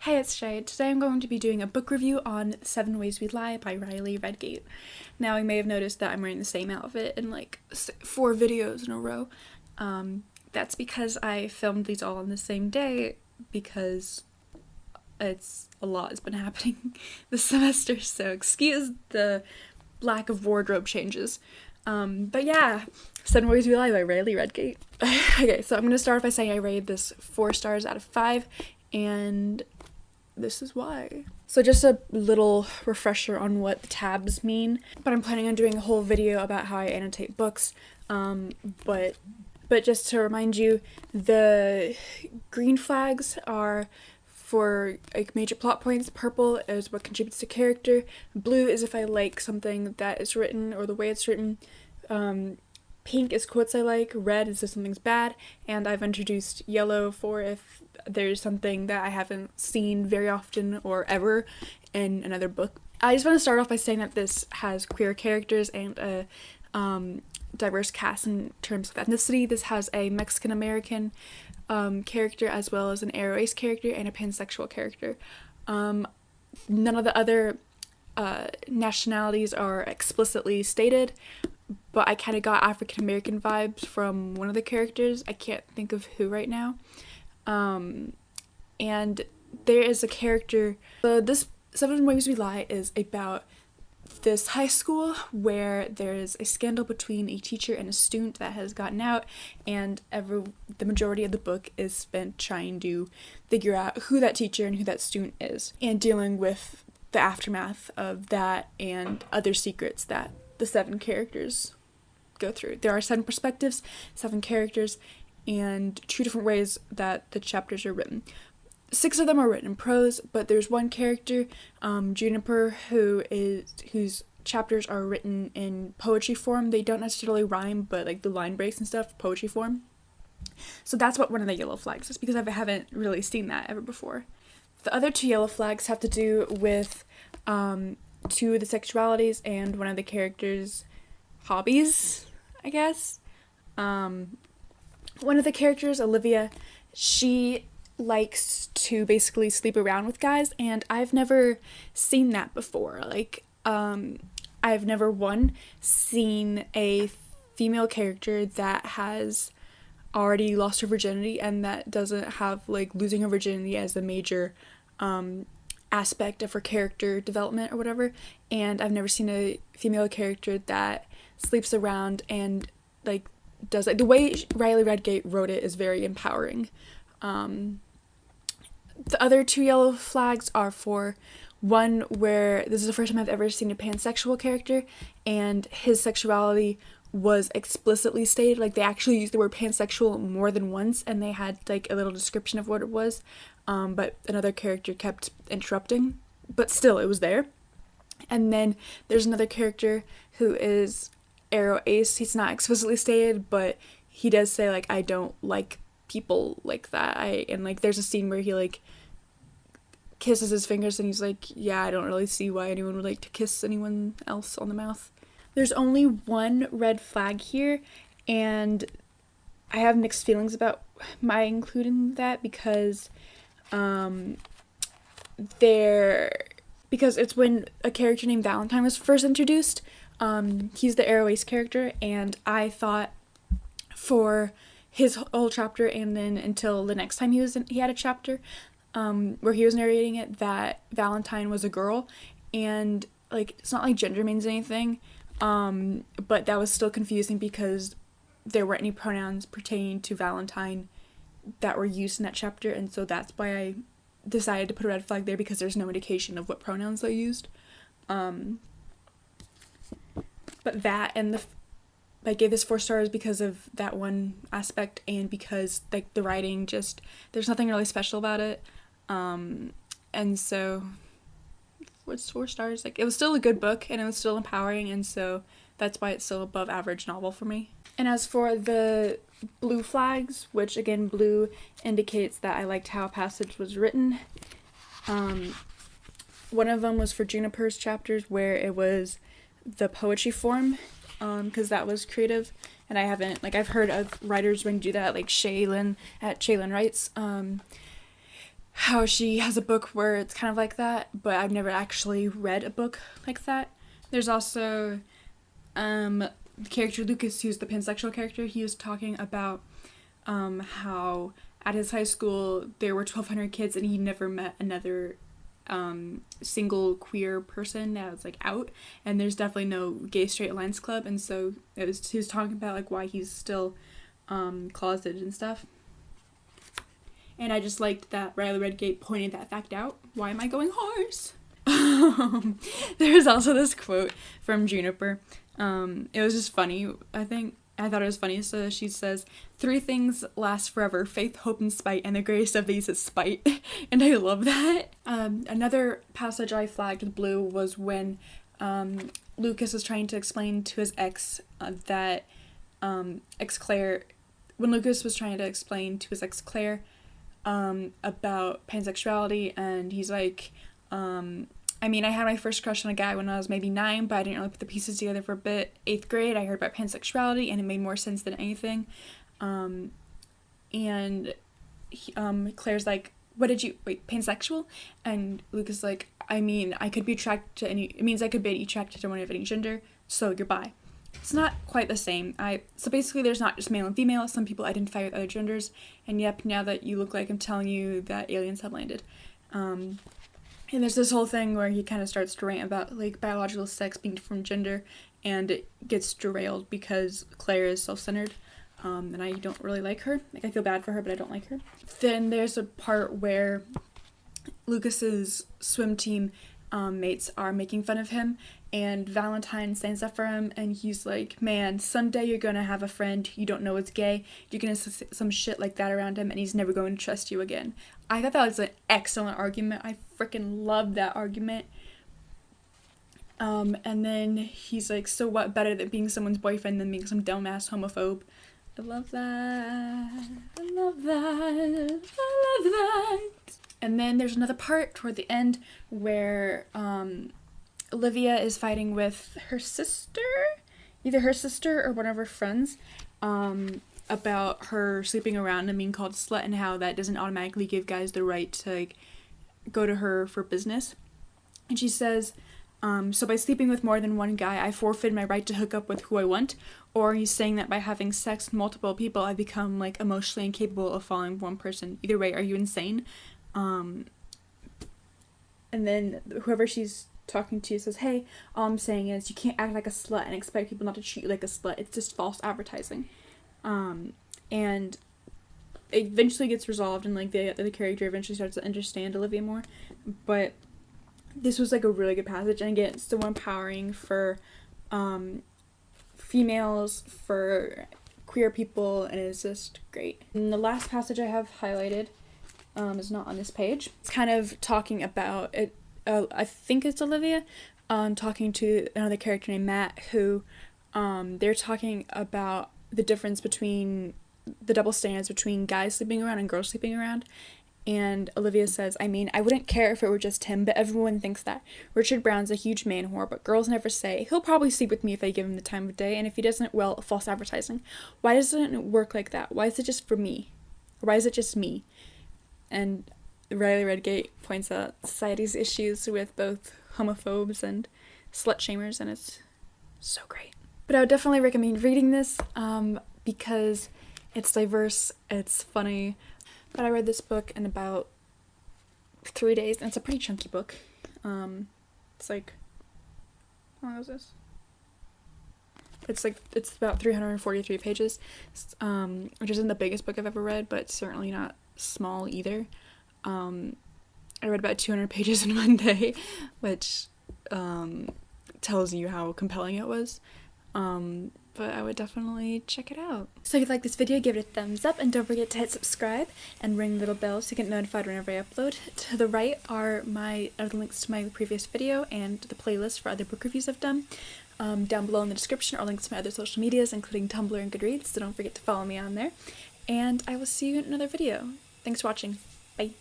Hey, it's Shay. Today I'm going to be doing a book review on 7 Ways We Lie by Riley Redgate. Now, you may have noticed that I'm wearing the same outfit in like 4 videos in a row. That's because I filmed these all on the same day because a lot has been happening this semester, so excuse the lack of wardrobe changes. But yeah, 7 Ways We Lie by Riley Redgate. Okay, so I'm going to start off by saying I rated this 4 stars out of 5, and this is why. So just a little refresher on what the tabs mean, but I'm planning on doing a whole video about how I annotate books, but just to remind you, the green flags are for like major plot points, purple is what contributes to character, blue is if I like something that is written or the way it's written, pink is quotes I like, red is if something's bad, and I've introduced yellow for if there's something that I haven't seen very often or ever in another book. I just want to start off by saying that this has queer characters and a diverse cast in terms of ethnicity. This has a Mexican-American character as well as an ARO character and a pansexual character. None of the other nationalities are explicitly stated, but I kind of got African American vibes from one of the characters. I can't think of who right now. And there is a character. This 7 Ways We Lie is about this high school where there is a scandal between a teacher and a student that has gotten out, and the majority of the book is spent trying to figure out who that teacher and who that student is, and dealing with the aftermath of that and other secrets that the 7 characters go through. There are 7 perspectives, 7 characters, and 2 different ways that the chapters are written. 6 of them are written in prose, but there's one character, Juniper, whose chapters are written in poetry form. They don't necessarily rhyme, but like the line breaks and stuff, poetry form. So that's what one of the yellow flags is, because I haven't really seen that ever before. The other 2 yellow flags have to do with 2 of the sexualities and one of the characters' hobbies, I guess. One of the characters, Olivia, she likes to basically sleep around with guys, and I've never seen that before. Like, I've never seen a female character that has already lost her virginity and that doesn't have like losing her virginity as a major aspect of her character development or whatever, and I've never seen a female character that sleeps around and like does like the way Riley Redgate wrote it is very empowering. The other 2 yellow flags are for one where this is the first time I've ever seen a pansexual character and his sexuality was explicitly stated. Like, they actually used the word pansexual more than once, and they had like a little description of what it was, but another character kept interrupting, but still it was there. And then there's another character who is ARO Ace. He's not explicitly stated, but he does say like, I don't like people like that. And like there's a scene where he like kisses his fingers and he's like, yeah, I don't really see why anyone would like to kiss anyone else on the mouth. There's only 1 red flag here, and I have mixed feelings about my including that because it's when a character named Valentine was first introduced. He's the ARO Ace character, and I thought for his whole chapter and then until the next time he had a chapter where he was narrating it, that Valentine was a girl, and like it's not like gender means anything, but that was still confusing because there weren't any pronouns pertaining to Valentine that were used in that chapter, and so that's why I decided to put a red flag there, because there's no indication of what pronouns they used. But that and I gave this 4 stars because of that one aspect, and because like the writing just, there's nothing really special about it, and so what's 4 stars? Like, it was still a good book and it was still empowering, and so that's why it's still above average novel for me. And as for the blue flags, which again, blue indicates that I liked how a passage was written, one of them was for Juniper's chapters where it was the poetry form, because that was creative, and I haven't, like, I've heard of writers when do that, like Shaylin at Shaylin Writes, how she has a book where it's kind of like that, but I've never actually read a book like that. There's also the character Lucas, who's the pansexual character. He was talking about how at his high school there were 1,200 kids and he never met another single queer person that was like out, and there's definitely no gay straight alliance club, and so he was talking about like why he's still closeted and stuff. And I just liked that Riley Redgate pointed that fact out. Why am I going horse? There's also this quote from Juniper. It was just funny, I think. I thought it was funny. So she says, 3 things last forever: faith, hope, and spite, and the greatest of these is spite. And I love that. Another passage I flagged with blue was when Lucas was trying to explain to his ex that ex-Claire, when Lucas was trying to explain to his ex-Claire about pansexuality, and he's like, I mean, I had my first crush on a guy when I was maybe 9, but I didn't really put the pieces together for a bit. 8th grade, I heard about pansexuality, and it made more sense than anything. Claire's like, pansexual? And Lucas is like, I mean, I could be attracted to it means I could be attracted to one of any gender, so you're bi. It's not quite the same. So basically there's not just male and female, some people identify with other genders, and yep, now that you look like I'm telling you that aliens have landed. And there's this whole thing where he kind of starts to rant about like biological sex being from gender, and it gets derailed because Claire is self-centered, and I don't really like her. Like, I feel bad for her, but I don't like her. Then there's a part where Lucas's swim team mates are making fun of him, and Valentine stands up for him, and he's like, man, someday you're gonna have a friend you don't know is gay, you're gonna say some shit like that around him, and he's never going to trust you again. I thought that was an excellent argument. I freaking loved that argument. And then he's like, so what better than being someone's boyfriend than being some dumbass homophobe? I love that. I love that. I love that. And then there's another part toward the end where Olivia is fighting with her sister, either her sister or one of her friends, about her sleeping around and being called a slut, and how that doesn't automatically give guys the right to like go to her for business. And she says, so by sleeping with more than one guy, I forfeit my right to hook up with who I want? Or he's saying that by having sex with multiple people, I become like emotionally incapable of falling for one person. Either way, are you insane? And then whoever she's talking to says, hey, all I'm saying is you can't act like a slut and expect people not to treat you like a slut. It's just false advertising. And it eventually gets resolved, and like the character eventually starts to understand Olivia more. But this was like a really good passage, and again, it's so empowering for females, for queer people, and it's just great. And the last passage I have highlighted is not on this page. It's kind of talking about it. I think it's Olivia talking to another character named Matt, who they're talking about the difference between the double standards between guys sleeping around and girls sleeping around. And Olivia says, I mean, I wouldn't care if it were just him, but everyone thinks that. Richard Brown's a huge man whore, but girls never say, he'll probably sleep with me if I give him the time of day, and if he doesn't, well, false advertising. Why doesn't it work like that? Why is it just for me? Or why is it just me? And Riley Redgate points out society's issues with both homophobes and slut-shamers, and it's so great. But I would definitely recommend reading this because it's diverse, it's funny. But I read this book in about 3 days, and it's a pretty chunky book. It's like, how long is this? It's about 343 pages, which isn't the biggest book I've ever read, but certainly not small either. I read about 200 pages in one day, which tells you how compelling it was. But I would definitely check it out. So if you like this video, give it a thumbs up, and don't forget to hit subscribe and ring the little bell so you get notified whenever I upload. To the right are the links to my previous video and the playlist for other book reviews I've done. Down below in the description are links to my other social medias, including Tumblr and Goodreads, so don't forget to follow me on there. And I will see you in another video. Thanks for watching. Bye.